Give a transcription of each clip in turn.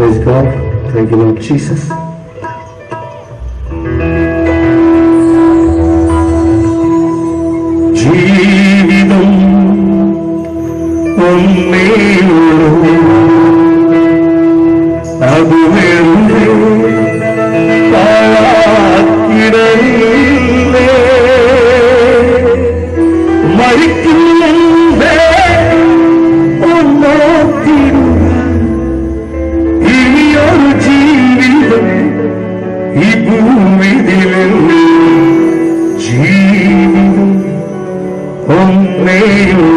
Praise God. Thank you, Lord Jesus. ജീവിതം ഒന്നേയുള്ളൂ, അത് വെറുതെ പാഴാക്കിടയില്ലേ. മരിക്കും മുമ്പേ ഒന്നോർത്തിടുക, ഇനിയൊരു ജീവിതം ഈ ഭൂമിയിലെന്നെ. ജീവിതം ഒന്നേയുള്ളൂ.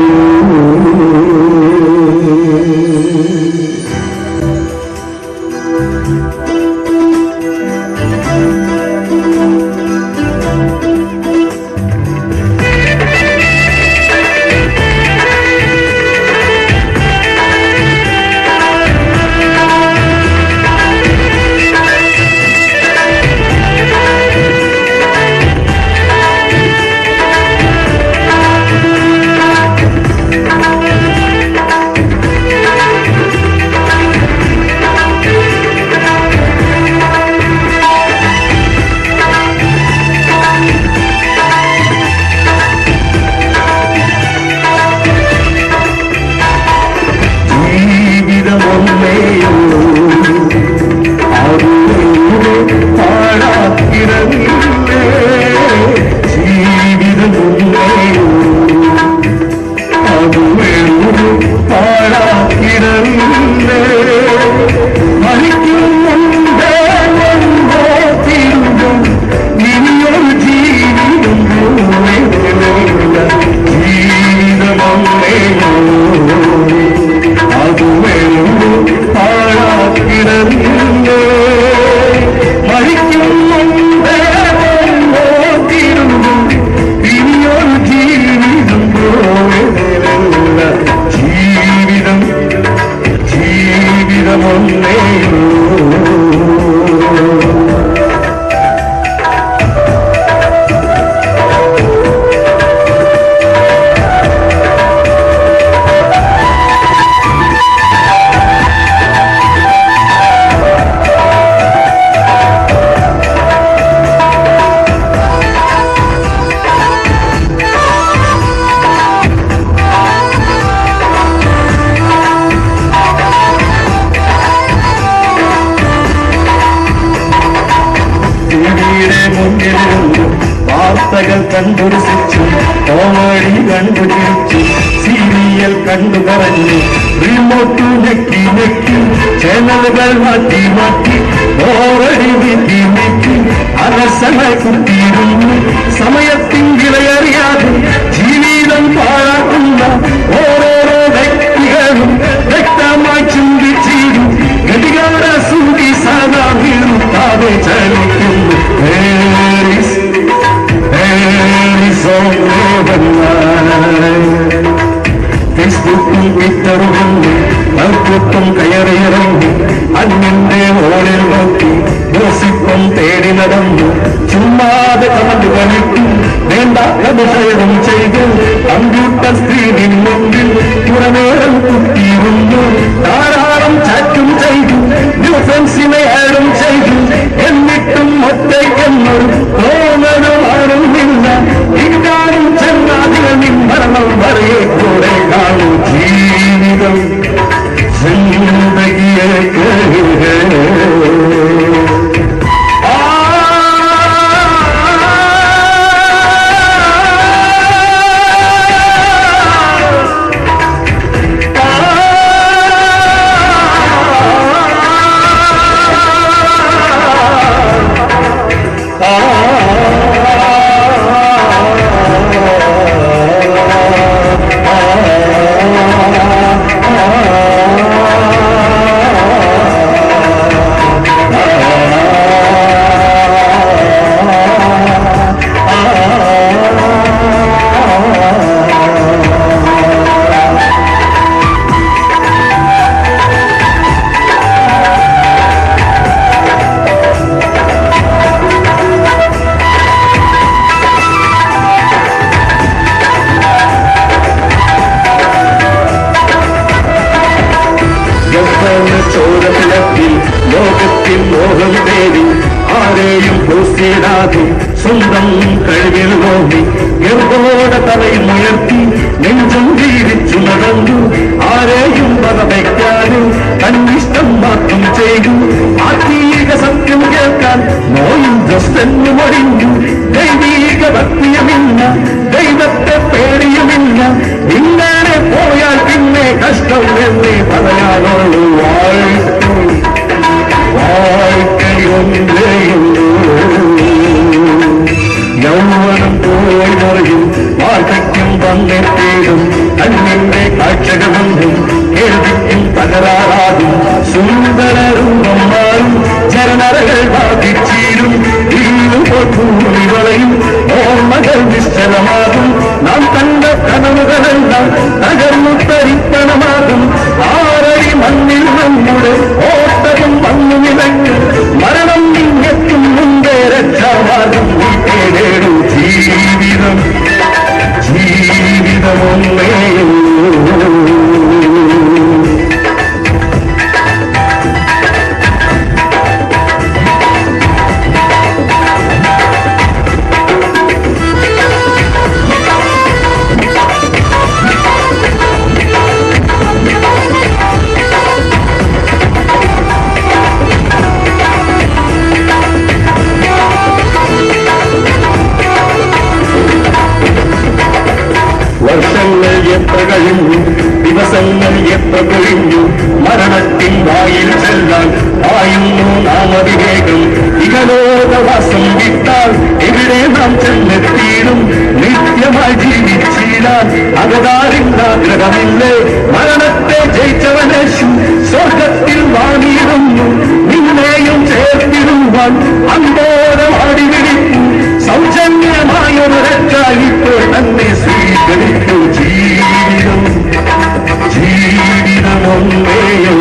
വാർത്തകൾ കണ്ടുരസിച്ചു, കോമഡി കണ്ടുചിരിച്ചു, സീരിയൽ കണ്ടു പറഞ്ഞു, റിമോട്ട് നെക്കി നെക്കി, ചാനലുകൾ മാറ്റി മാറ്റി, ബോറടി നീക്കി നീക്കി, അലസമായി കുത്തിയിരുന്നു. സമയത്തിൻ വിലയറിയാതെ ജീവിതം പാഴാക്കുന്ന ഓരോരോ വ്യക്തികളും വ്യക്തമായി ചിന്തിച്ചിരും. ഗതികാര സൂടി സാധാ വീഴ്ത്താതെ ചലിക്കുന്നു. ഫേസ്ബുക്കും ട്വിറ്ററും മൽപ്പൊട്ടും കയറിയിറങ്ങി, അന്നിന്റെ ഓളിൽ നോക്കി ഗോസിപ്പും തേടി നടന്നു. ചുമ്മാതെ കമന്റുകളിട്ടു, വേണ്ടാത്ത വിഷയം ചെയ്തു. കമ്പ്യൂട്ടർ സ്ക്രീനിൽ മുമ്പിൽ കുറനേരം കുത്തിയിരുന്നു. ധാരാളം ചാറ്റും ചെയ്തു, ന്യൂ ഫ്രണ്ട്സിനെ ആഡും ചെയ്തു. എന്നിട്ടും ഒറ്റയ്ക്കെന്നൊരു തോന്നലും ആരുമില്ല. ഇക്കാരും ചെന്നാതികൾ മരണം വരെ കൂടെ കാണും. ജീവിതം ജിന്ദഗിയെ വന്നെത്തിയിടും കണ്ണിന്റെ കാഴ്ചകളൊന്നും കേൾവിക്കും തകരാറാകും സുന്ദരരൂപം മാറും ചരണരകൾ ബാധിച്ചീരും ഭൂമികളെയും ഓർമ്മകൾ നിശ്ചലമാകും നാം കണ്ട കനവുകളെല്ലാം തകർന്നു തരിപ്പണമാകും ആറടി മണ്ണിൽ നമ്മുടെ ഓട്ടവും വന്നു നിലഞ്ഞു മരണം ഇങ്ങെത്തും മുമ്പേ രക്ഷാമാർഗം തേടേടു ജീവിതം ജീവിതമൊന്നേയോ വർഷങ്ങൾ എത്ര കഴിഞ്ഞു ദിവസങ്ങൾ എത്ര കൊഴിഞ്ഞു മരണത്തിൻ വായിൽ ചെല്ലാൻ ആയുന്നു നാം അതിവേഗം ഇഹലോകവാസം വിട്ടാൽ എവിടെ നാം ചെന്നെത്തിയിടും നിത്യമായി ജീവിച്ചിടാൻ അകതാരില്ലാഗ്രഹമില്ലേ മരണത്തെ ജയിച്ചവനേശു സ്വർഗത്തിൽ വാണിയിടുന്നു നിന്നെയും ചേർത്തിടുവാൻ അന്തോരമാടി വിളിപ്പു സൗജന്യമായൊരു രക്ഷ ഇപ്പോൾ തന്നെ സ്വീകരിക്കൂ ജീവിതം ജീവിതമൊന്നേയോ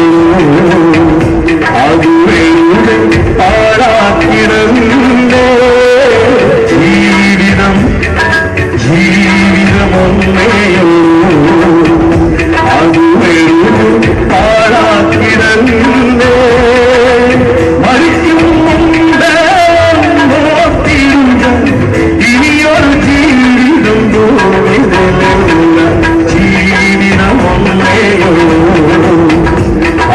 അതുവേറെ പാഴാക്കിടന്നേ ജീവിതം ജീവിതമൊന്നേയോ അതുവേറെ പാഴാക്കിടന്നേ മരിക്കും മുമ്പേ നോക്കിയിരുന്ന ഇനിയൊരു ജീവിതം പോകില്ല ജീവിതമൊന്നേയോ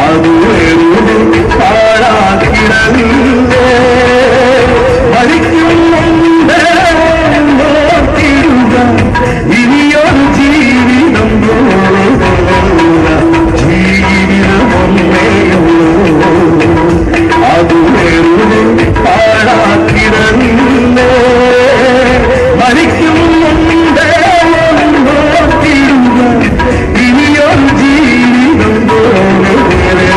അതുവേറെ പാഴാക്കിടന്നേ മരിക്കും മുമ്പേ നോക്കിയിരുന്ന ഇനിയൊരു ജീവിതം പോകില്ല ജീവിതമൊന്നേയോ അതുവേറെ പാഴാക്കിടന്നേ മരിക്കും മുമ്പേ നോക്കിയിരുന്ന ഇനിയൊരു ജീവിതം പോകില്ല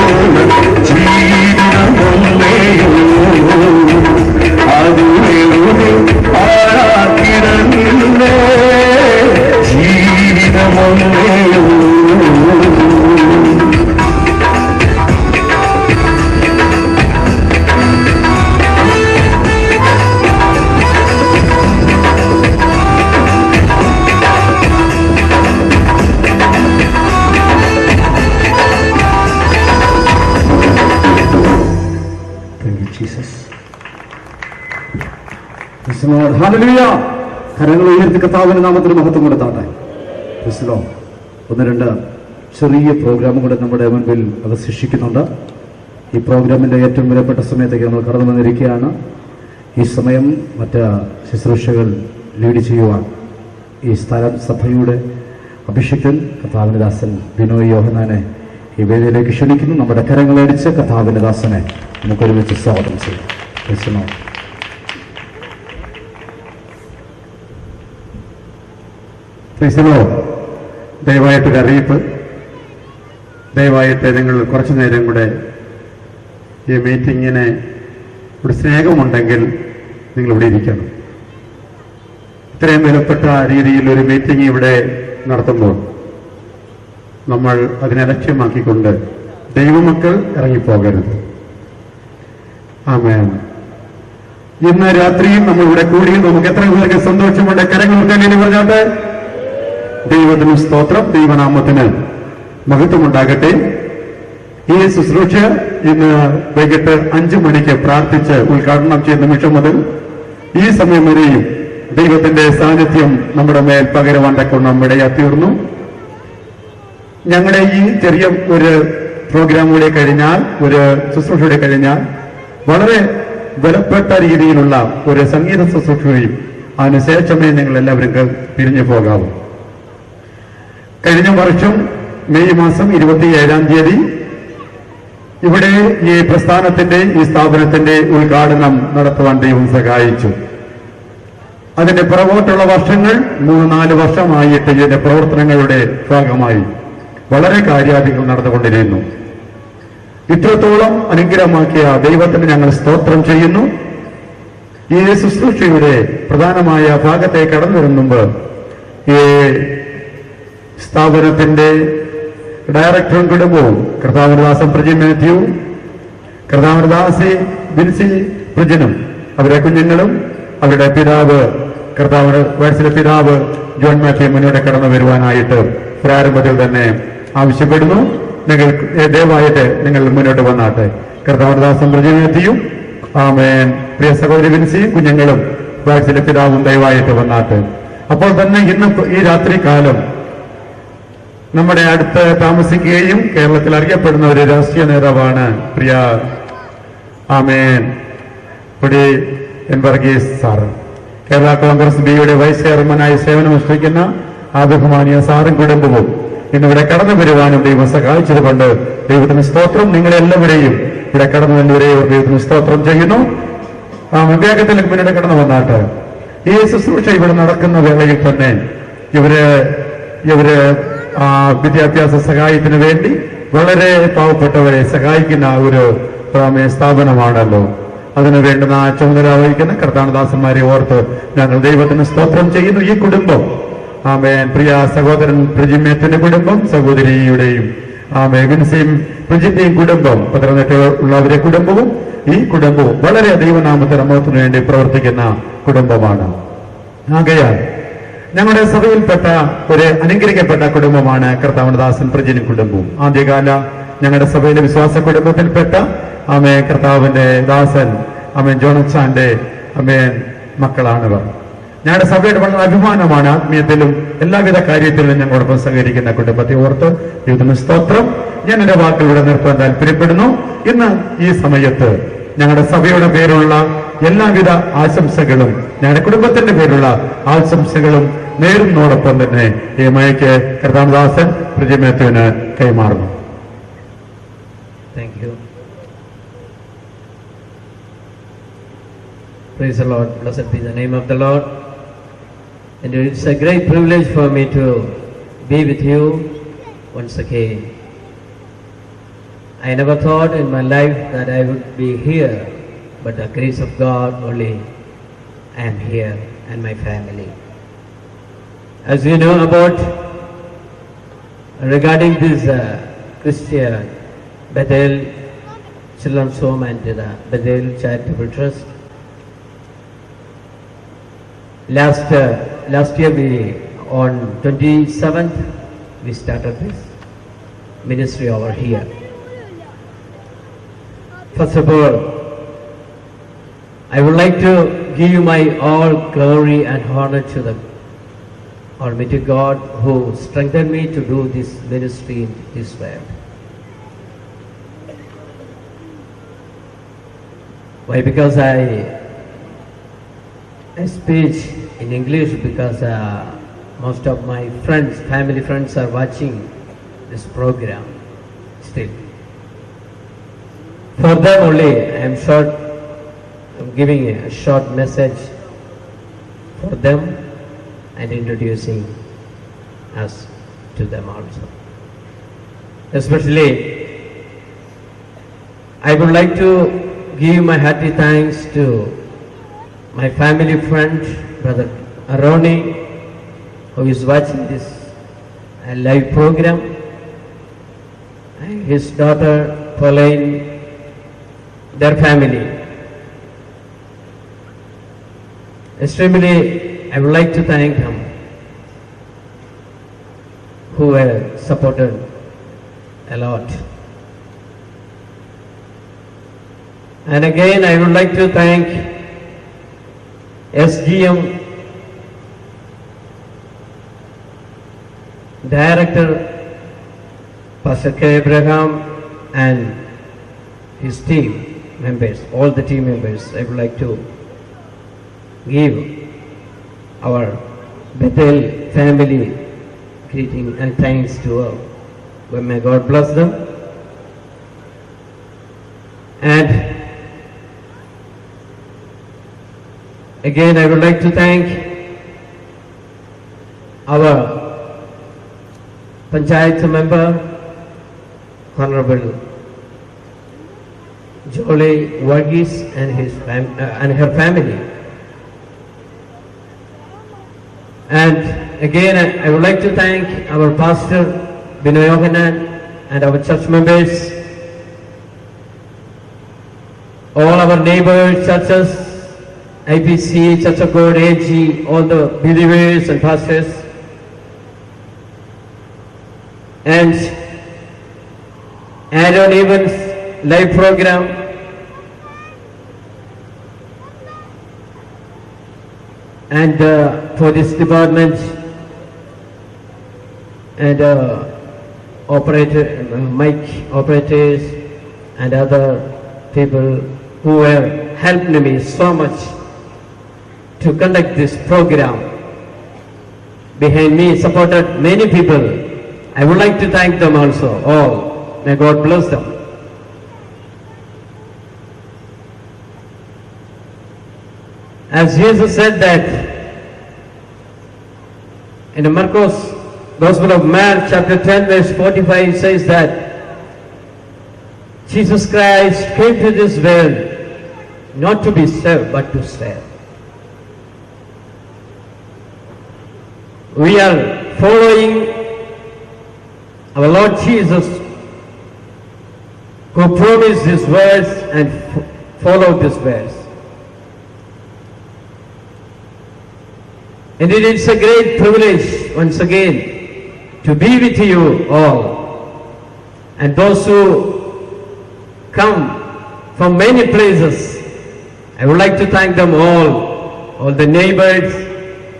ജീവിതമൊന്നേയോ അതുവേറെ പാഴാക്കിടന്നേ ജീവിതമൊന്നേയോ കരങ്ങൾ ഉയർത്തി കർത്താവിന്റെ നാമത്തിന് മഹത്വം കൊടുത്താട്ടെ. ഒന്ന് രണ്ട് ചെറിയ പ്രോഗ്രാമും കൂടെ നമ്മുടെ മുൻപിൽ അവശേഷിക്കുന്നുണ്ട്. ഈ പ്രോഗ്രാമിന്റെ ഏറ്റവും വിലപ്പെട്ട സമയത്തേക്ക് നമ്മൾ കടന്നു വന്നിരിക്കുകയാണ്. ഈ സമയം മറ്റ് ശുശ്രൂഷകൾ ലീഡ് ചെയ്യുവാൻ ഈ സ്ഥലം സഭയുടെ അഭിഷിക്തൻ കർത്താവിന്റെ ദാസൻ ബിനോയ് യോഹന്നാനെ ഈ വേദിയിലേക്ക് ക്ഷണിക്കുന്നു. നമ്മുടെ കരങ്ങളടിച്ച് കർത്താവിന്റെ ദാസനെ നമുക്കൊരുമിച്ച് സ്വാഗതം ചെയ്യാം. ദയവായിട്ടൊരു അറിയിപ്പ്. ദയവായിട്ട് നിങ്ങൾ കുറച്ചു നേരം കൂടെ ഈ മീറ്റിങ്ങിന് ഒരു സ്നേഹമുണ്ടെങ്കിൽ നിങ്ങളിവിടെ ഇരിക്കണം. ഇത്രയും വിലപ്പെട്ട രീതിയിൽ ഒരു മീറ്റിംഗ് ഇവിടെ നടത്തുമ്പോൾ നമ്മൾ അതിനെ ലക്ഷ്യമാക്കിക്കൊണ്ട് ദൈവമക്കൾ ഇറങ്ങിപ്പോകരുത്. ആമേൻ. ഇന്ന് രാത്രിയും നമ്മളിവിടെ കൂടി നമുക്ക് എത്ര പേർക്ക് സന്തോഷമുണ്ട്? കരങ്ങൾ കല്ലിന് പറഞ്ഞാട്ട് ദൈവത്തിന് സ്തോത്രം, ദൈവനാമത്തിന് മഹത്വമുണ്ടാകട്ടെ. ഈ ശുശ്രൂഷ ഇന്ന് വൈകിട്ട് 5 മണിക്ക് പ്രാർത്ഥിച്ച് ഉദ്ഘാടനം ചെയ്യുന്ന നിമിഷം മുതൽ ഈ സമയം വരെയും ദൈവത്തിന്റെ സാന്നിധ്യം നമ്മുടെ മേൽ പകരുവാൻ തക്കവണ്ണം ഇടയാത്തീർന്നു. ഞങ്ങളുടെ ഈ ചെറിയ ഒരു പ്രോഗ്രാം കൂടെ കഴിഞ്ഞാൽ, ഒരു ശുശ്രൂഷയുടെ കഴിഞ്ഞാൽ വളരെ വിലപ്പെട്ട രീതിയിലുള്ള ഒരു സംഗീത ശുശ്രൂഷയും അതിനുശേഷമേ ഞങ്ങൾ എല്ലാവരും പിരിഞ്ഞു പോകാവൂ. കഴിഞ്ഞ വർഷം മെയ് മാസം 27-ാം തീയതി ഇവിടെ ഈ പ്രസ്ഥാനത്തിന്റെ, ഈ സ്ഥാപനത്തിന്റെ ഉദ്ഘാടനം നടത്തുവാൻ ദൈവം സഹായിച്ചു. അതിന്റെ പുറകോട്ടുള്ള വർഷങ്ങൾ 3-4 വർഷമായിട്ട് ഇതിന്റെ പ്രവർത്തനങ്ങളുടെ ഭാഗമായി വളരെ കാര്യാദികൾ നടന്നുകൊണ്ടിരുന്നു. ഇത്രത്തോളം അനുഗ്രഹമാക്കിയ ദൈവത്തിന് ഞങ്ങൾ സ്തോത്രം ചെയ്യുന്നു. ഈ ശുശ്രൂഷയുടെ പ്രധാനമായ ഭാഗത്തെ കടന്നു വരുന്ന മുമ്പ് ഈ സ്ഥാപനത്തിന്റെ ഡയറക്ടറും കുടുംബവും കർത്താവനദാസൻ പ്രജി മാത്യു, കർത്താവനദാസി ബിൻസി പ്രജനും അവരുടെ കുഞ്ഞുങ്ങളും അവരുടെ പിതാവ് വയസ്സിലെ പിതാവ് ജോൺ മാത്യു മുന്നോട്ട് കടന്നു വരുവാനായിട്ട് പ്രാരംഭത്തിൽ തന്നെ ആവശ്യപ്പെടുന്നു. നിങ്ങൾ ദയവായിട്ട് നിങ്ങൾ മുന്നോട്ട് വന്നാട്ടെ. കർത്താവനദാസൻ പ്രജി മാത്യു, ആമേൻ, പ്രിയ സഹോദരി ബിൻസിയും കുഞ്ഞുങ്ങളും വയസ്സിലെ പിതാവും ദയവായിട്ട് വന്നാട്ടെ. അപ്പോൾ തന്നെ ഇന്ന് ഈ രാത്രികാലം നമ്മുടെ അടുത്ത് താമസിക്കുകയും കേരളത്തിൽ അറിയപ്പെടുന്ന ഒരു രാഷ്ട്രീയ നേതാവാണ് പ്രിയ ആമേൻ പൊടി എൻ വർഗീസ് സാറ്. കേരള കോൺഗ്രസ് ബിയുടെ വൈസ് ചെയർമാനായി സേവനമനുഷ്ഠിക്കുന്ന ആ ബഹുമാനിയ സാറും കുടുംബവും ഇന്നിവിടെ കടന്നു വരുവാനും ദൈവം സഹായിച്ചതുകൊണ്ട് ദൈവത്തിന് സ്തോത്രം. നിങ്ങളെല്ലാവരെയും ഇവിടെ കടന്നു വന്നവരെയും ദൈവത്തിന് സ്തോത്രം ചെയ്യുന്നു. വേഗത്തിൽ മുന്നോട്ട് കടന്നു വന്നാട്ട് ഈ ശുശ്രൂഷ ഇവിടെ നടക്കുന്ന വേളയിൽ തന്നെ ഇവര് വിദ്യാഭ്യാസ സഹായത്തിന് വേണ്ടി വളരെ പാവപ്പെട്ടവരെ സഹായിക്കുന്ന ഒരു സ്ഥാപനമാണല്ലോ. അതിനു വേണ്ടുന്ന ചുമതല വഹിക്കുന്ന കർത്താവനദാസന്മാരെ ഓർത്ത് ഞങ്ങൾ ദൈവത്തിന് സ്തോത്രം ചെയ്യുന്നു. ഈ കുടുംബം ആമേൻ, പ്രിയ സഹോദരൻ പ്രജിമേത്തിന്റെ കുടുംബം, സഹോദരിയുടെയും വിൻസിയും പ്രജിന്റെയും കുടുംബം, പത്തനംതിട്ട ഉള്ളവരെ കുടുംബവും ഈ കുടുംബവും വളരെ ദൈവനാമത്തിന് മഹത്വത്തിന് വേണ്ടി പ്രവർത്തിക്കുന്ന കുടുംബമാണ്. ആകയാൽ ഞങ്ങളുടെ സഭയിൽപ്പെട്ട ഒരു അനുഗ്രഹിക്കപ്പെട്ട കുടുംബമാണ് കർത്താവനദാസൻ പ്രജിനും കുടുംബവും. ആദ്യകാല ഞങ്ങളുടെ സഭയിലെ വിശ്വാസ കുടുംബത്തിൽപ്പെട്ട കർത്താവിന്റെ ദാസൻ ജോണച്ചാന്റെ മക്കളാണിവർ. ഞങ്ങളുടെ സഭയുടെ വളരെ അഭിമാനമാണ്. ആത്മീയത്തിലും എല്ലാവിധ കാര്യത്തിലും ഞങ്ങളോടൊപ്പം സഹകരിക്കുന്ന കുടുംബത്തെ ഓർത്ത് ദൈവത്തിന് സ്തോത്രം. ഞാൻ എന്റെ വാക്കുകളിലൂടെ നിർത്താൻ താല്പര്യപ്പെടുന്നു. ഇന്ന് ഈ സമയത്ത് ഞങ്ങളുടെ സഭയുടെ പേരുള്ള എല്ലാവിധ ആശംസകളും ഞങ്ങളുടെ കുടുംബത്തിന്റെ പേരുള്ള ആശംസകളും നേരുന്നതോടൊപ്പം തന്നെ ഈ മയക്ക് കർത്താവനദാസൻ പ്രജി മാത്യുവിന് കൈമാറുന്നു. Thank you. Praise the Lord. Blessed be the name of the Lord. And it's a great privilege for me to be with you once again. I never thought in my life that I would be here, but the grace of God only I am here and my family. As you know about regarding this Christian Bethel Children's Home and the Bethel Charitable Trust, last year on 27th we started this ministry over here. First of all, I would like to give my all glory and honor to the Almighty God who strengthened me to do this ministry in Israel. Why? Because I speak in English because most of my friends, family friends are watching this program still. For them only I'm giving a short message for them and introducing us to them also. Especially I would like to give my hearty thanks to my family friend, Brother Aroni, who is watching this live program, and his daughter Pauline, their family. Extremely, I would like to thank them who have supported a lot. And again, I would like to thank SGM Director Pastor K. Abraham and his team members, all the team members. I would like to give our Bethel family greeting and thanks to all. Well, may God bless them. And again, I would like to thank our Panchayat member, Honorable Jolie Varghese and her family. And again, I would like to thank our pastor, Binoy Yohanan, and our church members, all our neighbor churches, IPC, Church of God, AG, all the believers and pastors, and Aaron Evans live program, and for this department, and mic operators and other people who have helped me so much to conduct this program. Behind me supported many people. I would like to thank them also, all. May God bless them. As Jesus said that in the Marcos Gospel of Mark chapter 10 verse 45, it says that Jesus Christ came to this world not to be served but to serve. We are following our Lord Jesus, who promised His words and followed His words. And it is a great privilege, once again, to be with you all. And those who come from many places, I would like to thank them all the neighbors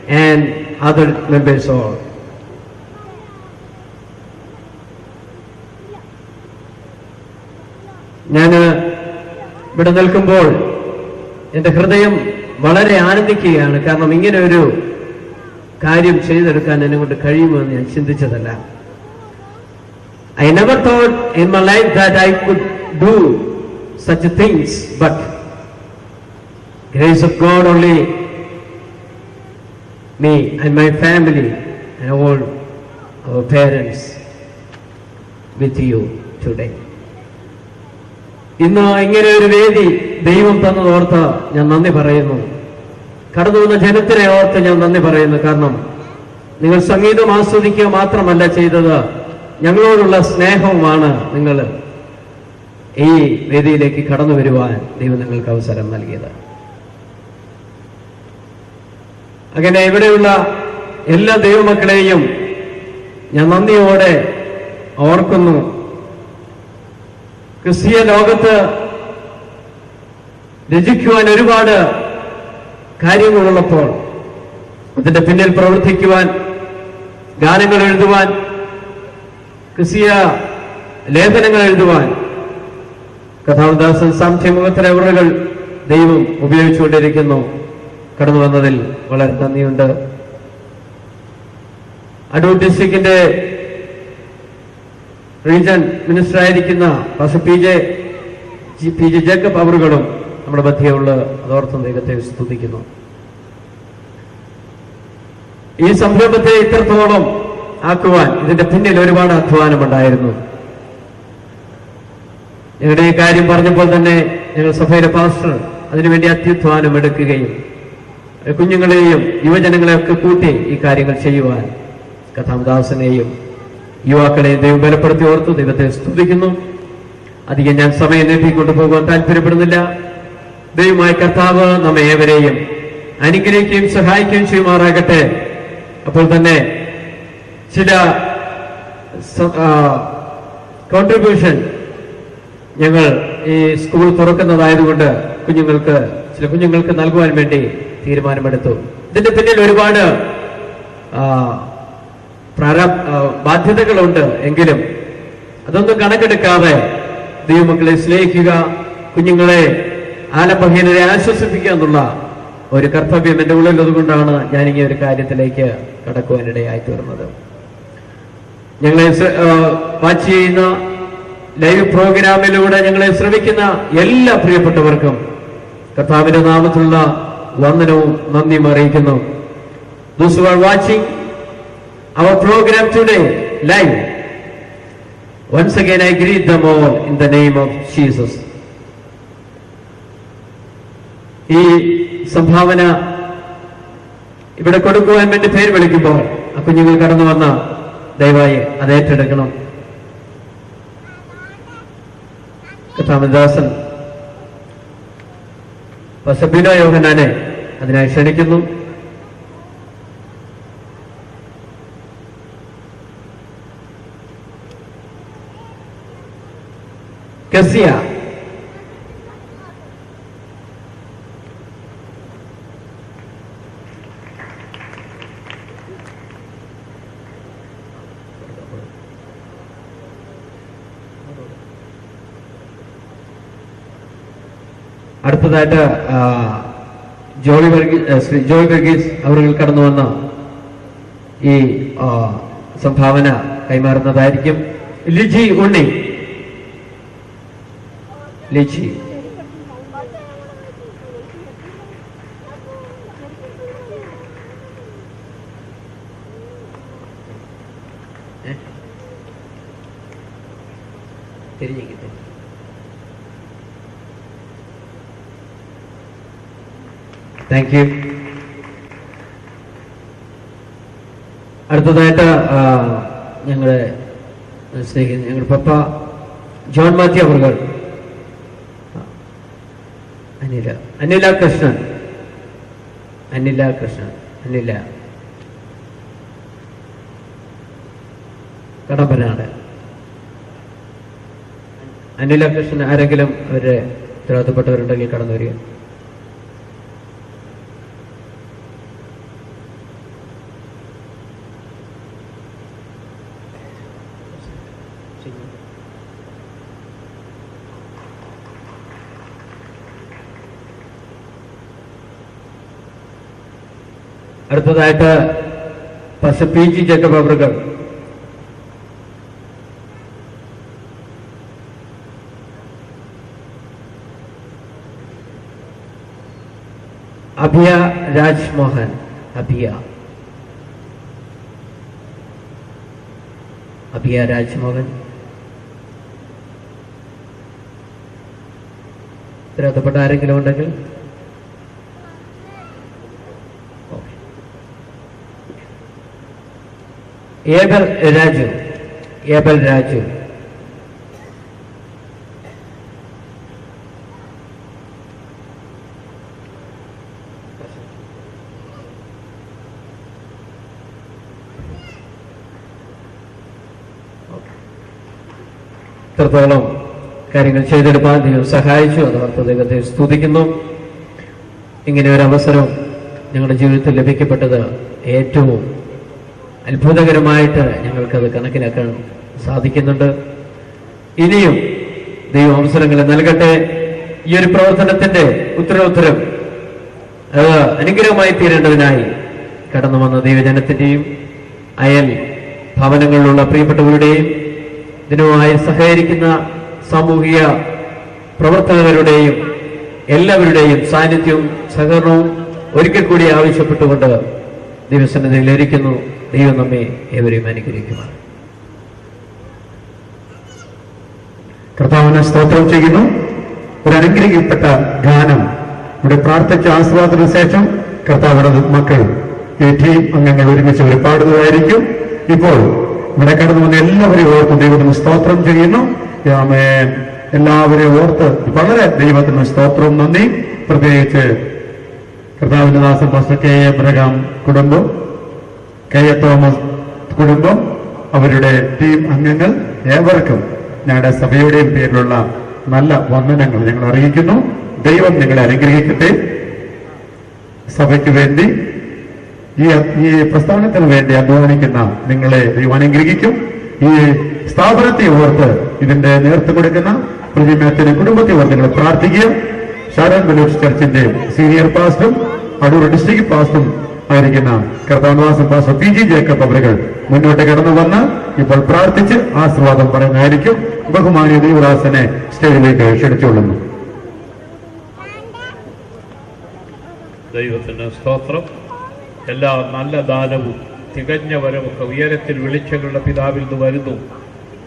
and other members all. ഞാൻ ഇവിടെ നിൽക്കുമ്പോൾ എൻ്റെ ഹൃദയം വളരെ ആനന്ദിക്കുകയാണ്. കാരണം ഇങ്ങനെ ഒരു കാര്യം ചെയ്തെടുക്കാൻ എന്നെ കൊണ്ട് കഴിയുമെന്ന് ഞാൻ ചിന്തിച്ചതല്ല. I never thought in my life that I could do such things, but grace of God only, me and my family and all our parents with you today. ഇന്ന് ഇങ്ങനെ ഒരു വേദി ദൈവം തന്നതോർത്ത് ഞാൻ നന്ദി പറയുന്നു. കടന്നു വന്ന ജനത്തിനെ ഓർത്ത് ഞാൻ നന്ദി പറയുന്നു. കാരണം നിങ്ങൾ സംഗീതം ആസ്വദിക്കുക മാത്രമല്ല ചെയ്തത്, ഞങ്ങളോടുള്ള സ്നേഹവുമാണ് നിങ്ങൾ ഈ വേദിയിലേക്ക് കടന്നു വരുവാൻ ദൈവം നിങ്ങൾക്ക് അവസരം നൽകിയത്. അങ്ങനെ ഇവിടെയുള്ള എല്ലാ ദൈവമക്കളെയും ഞാൻ നന്ദിയോടെ ഓർക്കുന്നു. ക്രിസ്തീയ ലോകത്ത് രചിക്കുവാൻ ഒരുപാട് കാര്യങ്ങളുള്ളപ്പോൾ അതിന്റെ പിന്നിൽ പ്രവർത്തിക്കുവാൻ, ഗാനങ്ങൾ എഴുതുവാൻ, ക്രിസ്തീയ ലേഖനങ്ങൾ എഴുതുവാൻ കഥാവദാസൻ സാന്ത്യമുഖത്തിലെ ഉറകൾ ദൈവം ഉപയോഗിച്ചുകൊണ്ടിരിക്കുന്നു. കടന്നു വന്നതിൽ വളരെ നന്ദിയുണ്ട്. അടൂർ ഡിസ്ട്രിക്റ്റിന്റെ റീജൻ മിനിസ്റ്റർ ആയിരിക്കുന്ന പാസ്റ്റർ പി ജെ ജേക്കബ് അവറുകളും നമ്മുടെ മധ്യയുള്ള അതോർത്തും ദൈവത്തെ സ്തുതിക്കുന്നു. ഈ സംരംഭത്തെ ഇത്രത്തോളം ആക്കുവാൻ ഇതിന്റെ പിന്നിൽ ഒരുപാട് അധ്വാനമുണ്ടായിരുന്നു. ഞങ്ങളുടെ ഈ കാര്യം പറഞ്ഞപ്പോൾ തന്നെ ഞങ്ങൾ സഭയിലെ പാസ്റ്റർ അതിനുവേണ്ടി അത്യുധ്വാനം എടുക്കുകയും കുഞ്ഞുങ്ങളെയും യുവജനങ്ങളെയൊക്കെ കൂട്ടി ഈ കാര്യങ്ങൾ ചെയ്യുവാൻ കഥാമദാസനെയും യുവാക്കളെയും ദൈവം ബലപ്പെടുത്തി ഓർത്തു ദൈവത്തെ സ്തുതിക്കുന്നു. അധികം ഞാൻ സമയം നീട്ടിക്കൊണ്ടു പോകാൻ താല്പര്യപ്പെടുന്നില്ല. ദൈവമായ കർത്താവ് നമ്മെ ഏവരെയും അനുഗ്രഹിക്കുകയും സഹായിക്കുകയും ചെയ്യുമാറാകട്ടെ. അപ്പോൾ തന്നെ ചില കോൺട്രിബ്യൂഷൻ ഞങ്ങൾ ഈ സ്കൂൾ തുറക്കുന്നതായതുകൊണ്ട് ചില കുഞ്ഞുങ്ങൾക്ക് നൽകുവാൻ വേണ്ടി തീരുമാനമെടുത്തു. ഇതിന്റെ പിന്നിൽ ഒരുപാട് ബാധ്യതകളുണ്ട്. എങ്കിലും അതൊന്നും കണക്കെടുക്കാതെ ദൈവമക്കളെ സ്നേഹിക്കുക, കുഞ്ഞുങ്ങളെ ആലംബഹീനരെ ആശ്വസിപ്പിക്കുക എന്നുള്ള ഒരു കർത്തവ്യം എന്റെ ഉള്ളിൽ അതുകൊണ്ടാണ് ഞാനിങ്ങനെ ഒരു കാര്യത്തിലേക്ക് കടക്കുവാനിടയായി തീർന്നത്. ഞങ്ങളെ വാച്ച് ചെയ്യുന്ന ലൈവ് പ്രോഗ്രാമിലൂടെ ഞങ്ങളെ ശ്രമിക്കുന്ന എല്ലാ പ്രിയപ്പെട്ടവർക്കും കർത്താവിന്റെ നാമത്തിലുള്ള വന്ദനവും നന്ദിയും അറിയിക്കുന്നു. Those who are watching our program today live. Once again, I greet them all in the name of Jesus. ഈ സംഭാവന ഇവിടെ കൊടുക്കുവാൻ വേണ്ടി പേര് വിളിക്കുമ്പോൾ ആ കുഞ്ഞുങ്ങൾ കടന്നു വന്ന ദയവായി അത് ഏറ്റെടുക്കണം. കഥാമദാസൻ പസബിനോ യോഹനാനെ അതിനായി ക്ഷണിക്കുന്നു. കസിയ അടുത്തതായിട്ട് ജോയ് വർഗീസ് അവർ കടന്നു വന്ന ഈ സംഭാവന കൈമാറുന്നതായിരിക്കും. ലിജി ഉണ്ണി, ലിജി തിരിഞ്ഞിരിക്കുന്നു. Thank you. അടുത്തതായിട്ട് ഞങ്ങളുടെ സ്നേഹിക്കുന്ന ഞങ്ങളുടെ പപ്പ ജോൺ മാത്യു അവർ, അനില കൃഷ്ണൻ കടമ്പനാട്. അനില കൃഷ്ണൻ ആരെങ്കിലും അവരുടെ ഉത്തരവാദിത്തപ്പെട്ടവരുണ്ടെങ്കിൽ കടന്നു വരിക. അടുത്തതായിട്ട് പി ജി ജേക്കബ് അവർകൾ, അഭിയ രാജ്മോഹൻ, അഭിയ രാജ്മോഹൻ. ഉത്തരവാദിത്തപ്പെട്ട ആരെങ്കിലും ഉണ്ടെങ്കിൽ ഏബൽ രാജു, ഇത്രത്തോളം കാര്യങ്ങൾ ചെയ്തെടുക്കാൻ ദൈവം സഹായിച്ചു. അതോർത്ത് ദൈവത്തെ സ്തുതിക്കുന്നു. ഇങ്ങനെ ഒരു അവസരം ഞങ്ങളുടെ ജീവിതത്തിൽ ലഭിക്കപ്പെട്ടത് ഏറ്റവും അത്ഭുതകരമായിട്ട് ഞങ്ങൾക്കത് കണക്കിലാക്കാൻ സാധിക്കുന്നുണ്ട്. ഇനിയും ദൈവം അവസരങ്ങൾ നൽകട്ടെ. ഈ ഒരു പ്രവർത്തനത്തിന്റെ ഉത്തരോത്തരം അനുഗ്രഹമായി തീരേണ്ടതിനായി കടന്നു വന്ന ദൈവജനത്തിന്റെയും അയൽ ഭവനങ്ങളിലുള്ള പ്രിയപ്പെട്ടവരുടെയും ഇതിനുമായി സഹകരിക്കുന്ന സാമൂഹിക പ്രവർത്തകരുടെയും എല്ലാവരുടെയും സാന്നിധ്യവും സഹകരണവും ഒരിക്കൽ കൂടി ആവശ്യപ്പെട്ടുകൊണ്ട് ദൈവസന്നിധിയിൽ ഇരിക്കുന്നു. ദൈവം നമ്മെ ഏവരെയും അനുഗ്രഹിക്കുമാണ്. കർത്താവിനെ സ്തോത്രം ചെയ്യുന്നു. ഒരു അനുഗ്രഹിക്കപ്പെട്ട ഗാനം ഇവിടെ പ്രാർത്ഥിച്ച ആസ്വാദന ശേഷം കർത്താവിന്റെ മക്കൾ ഈ ടീം അംഗങ്ങൾ ഒരുമിച്ച് അവർ പാടുന്നതായിരിക്കും. ഇപ്പോൾ ഇവിടെ കടന്നു വന്ന എല്ലാവരെയും ഓർത്ത് ദൈവത്തിന് സ്തോത്രം ചെയ്യുന്നു. എല്ലാവരെയും ഓർത്ത് വളരെ ദൈവത്തിന് സ്തോത്രവും നന്ദി. പ്രത്യേകിച്ച് കർത്താവിന്റെ ദാസൻ പാസ്റ്റർ കെ എബ്രഹാം കുടുംബം, കെ എ തോമസ് കുടുംബം, അവരുടെ ടീം അംഗങ്ങൾ ഏവർക്കും ഞങ്ങളുടെ സഭയുടെയും പേരിലുള്ള നല്ല വന്ദനങ്ങൾ ഞങ്ങൾ അറിയിക്കുന്നു. ദൈവം നിങ്ങളെ അനുഗ്രഹിക്കട്ടെ. സഭയ്ക്ക് വേണ്ടി ഈ പ്രസ്ഥാനത്തിന് വേണ്ടി അധ്വാനിക്കുന്ന നിങ്ങളെ ദൈവം അനുഗ്രഹിക്കും. ഈ സ്ഥാപനത്തെ ഓർത്ത് ഇതിന്റെ നേതൃത്വം കൊടുക്കുന്ന പ്രതിമേത്തിന്റെ കുടുംബത്തെ ഓർത്ത് നിങ്ങൾ പ്രാർത്ഥിക്കുക. ഷാരോൺ ബലൂച്ച് ചർച്ചിന്റെ സീനിയർ പാസ്റ്ററും അടൂർ ഡിസ്ട്രിക്ട് പാസ്റ്ററും ആയിരിക്കുന്ന കർത്താവദാസൻ പാസ്റ്റർ പി ജി ജേക്കബ് അവരുകൾ മുന്നോട്ട് കടന്നു വന്ന് ഇപ്പോൾ പ്രാർത്ഥിച്ച് ആശീർവാദം പറയുന്നതായിരിക്കും. ബഹുമാനിയ ദൈവദാസനെ സ്റ്റേജിലേക്ക് ക്ഷണിച്ചുകൊള്ളുന്നു. ദൈവത്തിന് സ്തോത്രം. എല്ലാ നല്ല ദാനവും തികഞ്ഞ വരമൊക്കെ ഉയരത്തിൽ വെളിച്ചങ്ങളുടെ പിതാവിൽ നിന്ന് വരുന്നു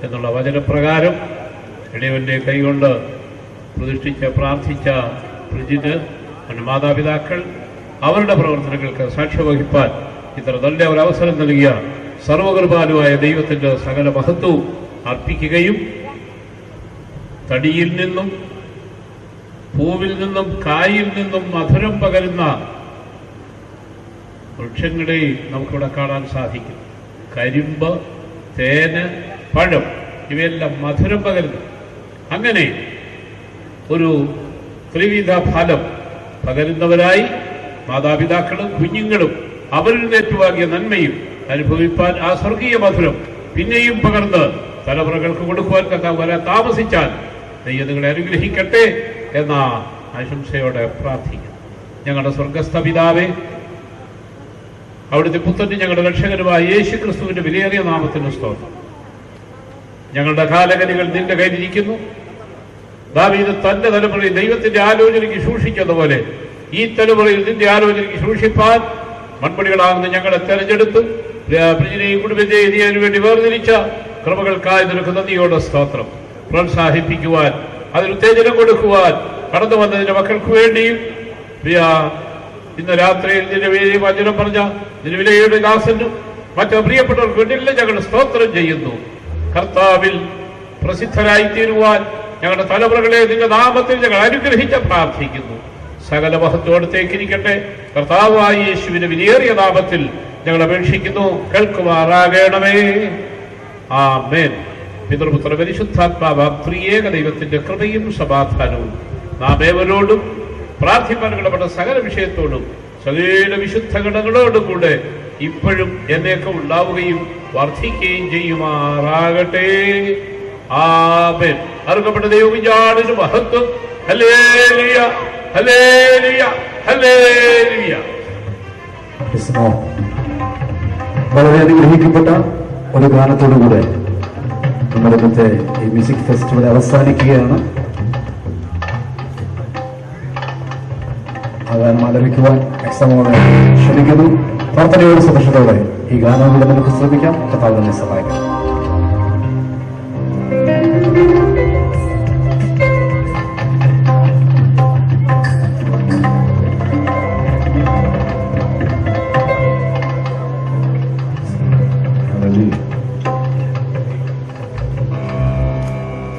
എന്നുള്ള വചനപ്രകാരം ഇടയവൻ്റെ കൈകൊണ്ട് പ്രതിഷ്ഠിച്ച പ്രാർത്ഥിച്ച പ്രജിത് മാതാപിതാക്കൾ അവരുടെ പ്രവർത്തനങ്ങൾക്ക് സാക്ഷ്യം വഹിപ്പാൻ ഇത്ര നല്ല ഒരു അവസരം നൽകിയ സർവകൃപാലുവായ ദൈവത്തിൻ്റെ സകല മഹത്വവും അർപ്പിക്കുകയും തടിയിൽ നിന്നും പൂവിൽ നിന്നും കായിൽ നിന്നും മധുരം പകരുന്ന വൃക്ഷങ്ങളെ നമുക്കിവിടെ കാണാൻ സാധിക്കും. കരിമ്പ്, തേന്, പഴം ഇവയെല്ലാം മധുരം പകരുന്നു. അങ്ങനെ ഒരു ത്രിവിധ ഫലം പകരുന്നവരായി മാതാപിതാക്കളും കുഞ്ഞുങ്ങളും അവരിൽ നിന്ന് ഏറ്റുവാങ്ങിയ നന്മയും അനുഭവിപ്പാൻ ആ സ്വർഗീയ മധുരം പിന്നെയും പകർന്ന് തലമുറകൾക്ക് കൊടുക്കുവാൻ വരാൻ താമസിച്ചാൽ ദൈവം നിങ്ങളെ അനുഗ്രഹിക്കട്ടെ എന്ന ആശംസയോടെ പ്രാർത്ഥിക്കുന്നു. ഞങ്ങളുടെ സ്വർഗസ്ഥ പിതാവേ, അവിടുത്തെ പുത്രനും ഞങ്ങളുടെ രക്ഷകനുമായ യേശു ക്രിസ്തുവിന്റെ വിലയേറിയ നാമത്തിന് സ്തോത്രം. ഞങ്ങളുടെ കാലഗതികൾ നിന്റെ കയ്യിലിരിക്കുന്നു. ദാവീദ് തന്റെ തലമുറയിൽ ദൈവത്തിന്റെ ആലോചനയ്ക്ക് സൂക്ഷിച്ചതുപോലെ ഈ തലമുറയിൽ നിന്റെ ആലോചനയ്ക്ക് സൂക്ഷിപ്പാൻ മൺമണികളാകുന്ന ഞങ്ങളെ തെരഞ്ഞെടുത്ത് പ്രിയനെയും കുടുംബത്തെയും ഇതിനു വേണ്ടി വേർതിരിച്ച കൃപകൾക്കായി നിനക്ക് നന്ദിയോടെ സ്തോത്രം. പ്രോത്സാഹിപ്പിക്കുവാൻ, അതിന് ഉത്തേജനം കൊടുക്കുവാൻ കടന്നു വന്നതിന്റെ മക്കൾക്ക് വേണ്ടിയും ഇന്ന് രാത്രിയിൽ നിന്റെ വേദി വചനം പറഞ്ഞ നിന്റെ വിലയുടെ ദാസനും മറ്റു പ്രിയപ്പെട്ടവർക്ക് വേണ്ടിയെല്ലാം ഞങ്ങൾ സ്തോത്രം ചെയ്യുന്നു. കർത്താവിൽ പ്രസിദ്ധരായി തീരുവാൻ ഞങ്ങളുടെ തലമുറകളെ നിന്റെ നാമത്തിൽ ഞങ്ങൾ അനുഗ്രഹിച്ച് പ്രാർത്ഥിക്കുന്നു. സകല മഹത്വത്തേക്കിരിക്കട്ടെ. കർത്താവായ യേശുവിന്റെ വിലയേറിയ നാമത്തിൽ ഞങ്ങൾ അപേക്ഷിക്കുന്നു. കേൾക്കുമാറാകണമേ. ആമേൻ. പിതൃപുത്ര പരിശുദ്ധാത്മാവ ത്രിയേക ദൈവത്തിന്റെ കൃപയും സമാധാനവും നാം ഏവരോടും പ്രാർത്ഥിപ്പാൻ കടപ്പെട്ട സകല വിഷയത്തോടും സകല വിശുദ്ധ ഗണങ്ങളോടും കൂടെ ഇപ്പോഴും എന്നേക്ക് ഉണ്ടാവുകയും വർദ്ധിക്കുകയും ചെയ്യുമാറാകട്ടെ. ആമേൻ. അറുക്കപ്പെട്ട ദൈവവിചാടിന് മഹത്വം. Hallelujah, hallelujah, hallelujah. വളരെ അനുഗ്രഹിക്കപ്പെട്ട ഒരു ഗാനത്തോടുകൂടെ നമ്മുടെ ഇന്നത്തെ ഈ മ്യൂസിക് ഫെസ്റ്റിവൽ അവസാനിക്കുകയാണ്. ആ ഗാനം ആലപിക്കുവാൻ എക്സാമോടെ ക്ഷണിക്കുന്നു. പ്രാർത്ഥനയോട് സന്തോഷത്തോടെ ഈ ഗാനങ്ങളുടെ നമുക്ക് ശ്രമിക്കാം. കർത്താവ് നമ്മെ സഹായിക്കാം.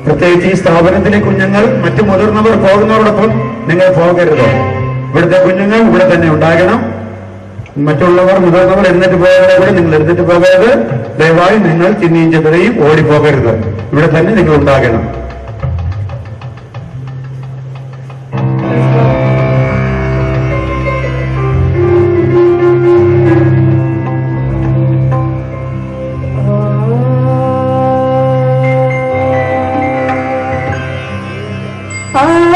പ്രത്യേകിച്ച് ഈ സ്ഥാപനത്തിലെ കുഞ്ഞുങ്ങൾ മറ്റു മുതിർന്നവർ പോകുന്നവരോടൊപ്പം നിങ്ങൾ പോകരുത്. ഇവിടുത്തെ കുഞ്ഞുങ്ങൾ ഇവിടെ തന്നെ ഉണ്ടാകണം. മറ്റുള്ളവർ മുതിർന്നവർ എഴുന്നേറ്റ് പോകാതെ കൂടെ നിങ്ങൾ എഴുന്നേറ്റ് പോകരുത്. ദയവായി നിങ്ങൾ ചിന്നിയും ചെതറയും ഓടിപ്പോകരുത്. ഇവിടെ തന്നെ നിങ്ങൾ ഉണ്ടാകണം. Oh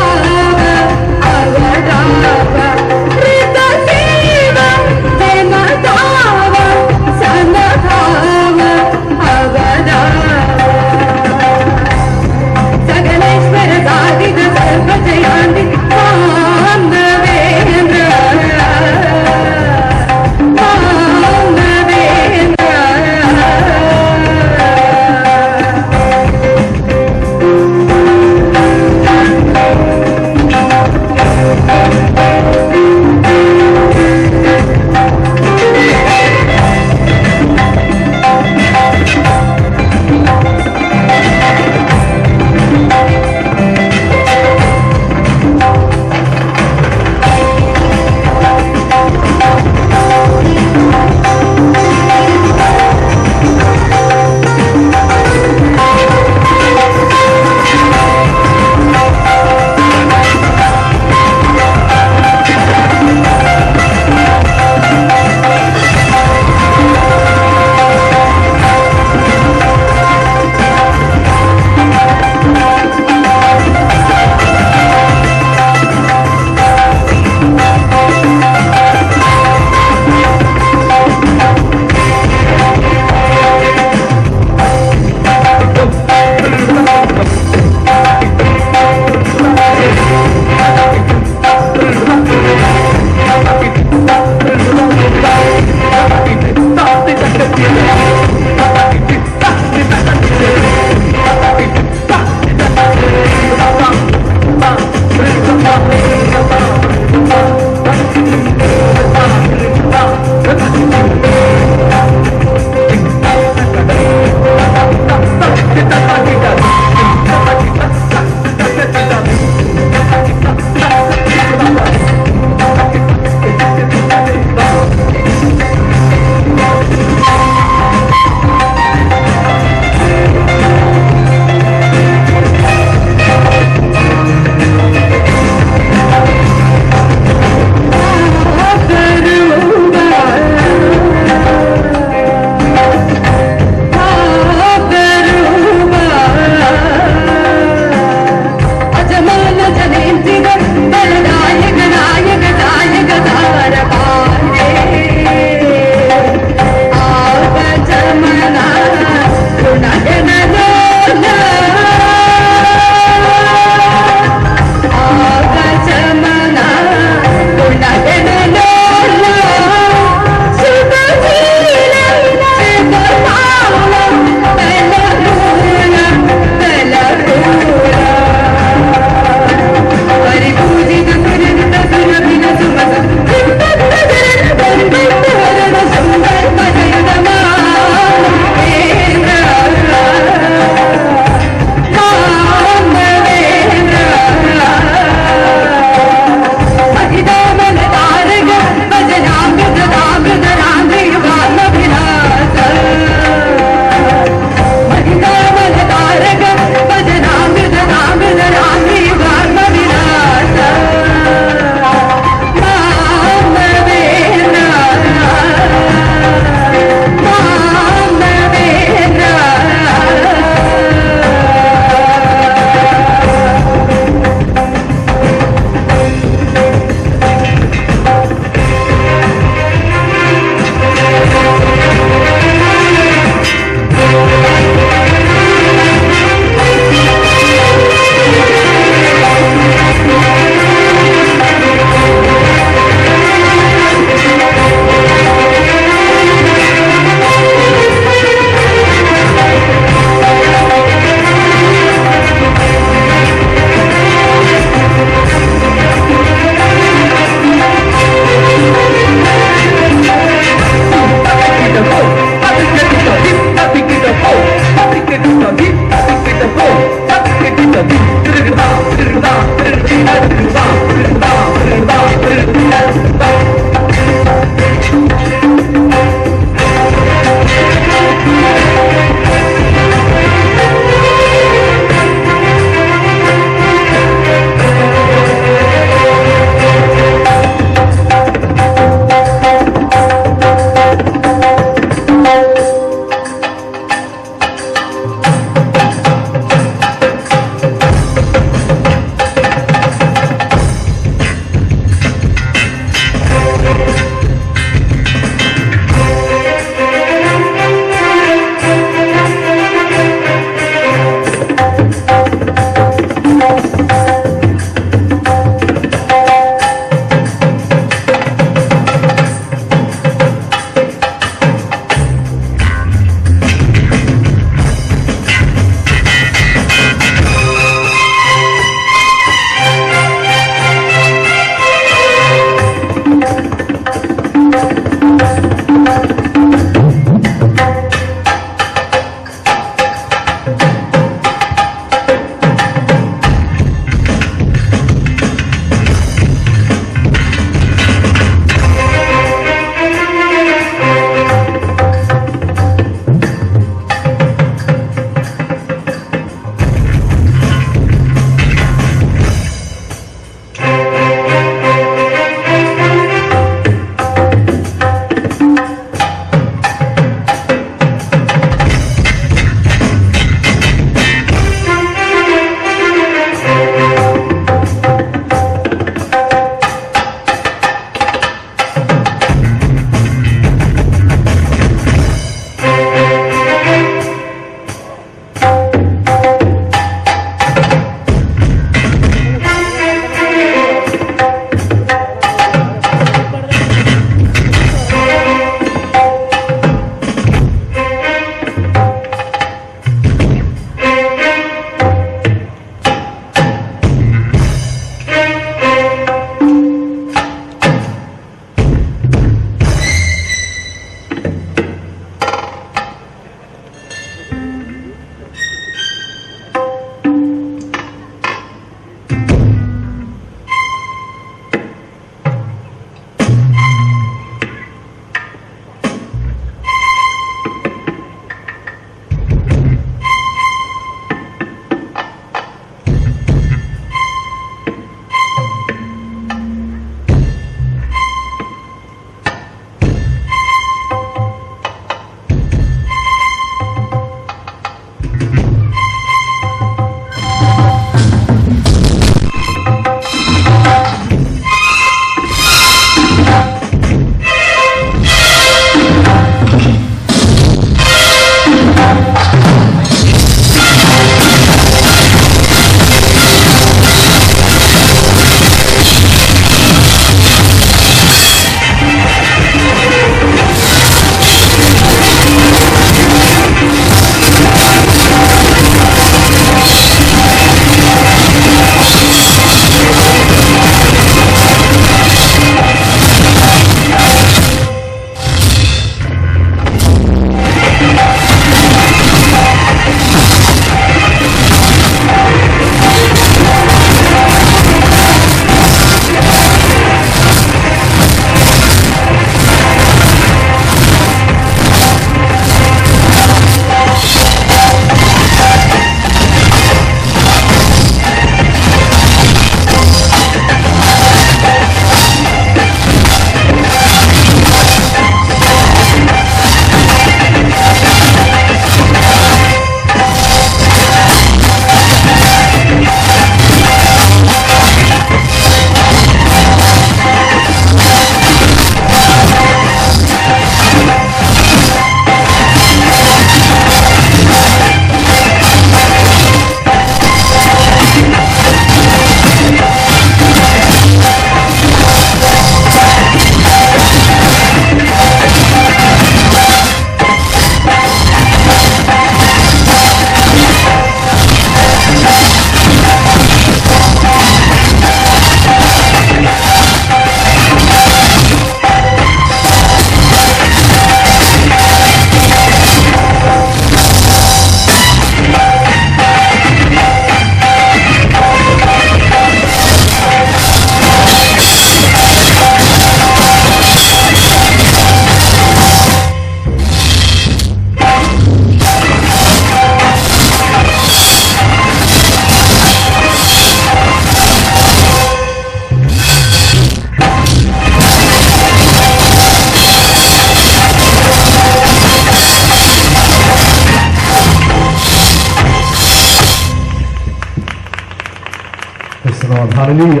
hallelujah.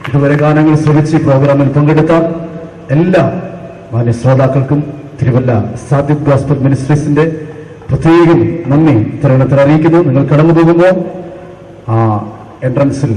ഇതുവരെ ഗാനങ്ങൾ ശ്രമിച്ച് ഈ പ്രോഗ്രാമിൽ പങ്കെടുത്ത എല്ലാ മാന്യ ശ്രോതാക്കൾക്കും തിരുവല്ല സാദിഖ് ഗോസ്ബൽ മിനിസ്ട്രീസിന്റെ പ്രത്യേകം നന്ദി തരണത്തിൽ അറിയിക്കുന്നു. നിങ്ങൾ കടന്നു പോകുമ്പോൾ ആ എൻട്രൻസിൽ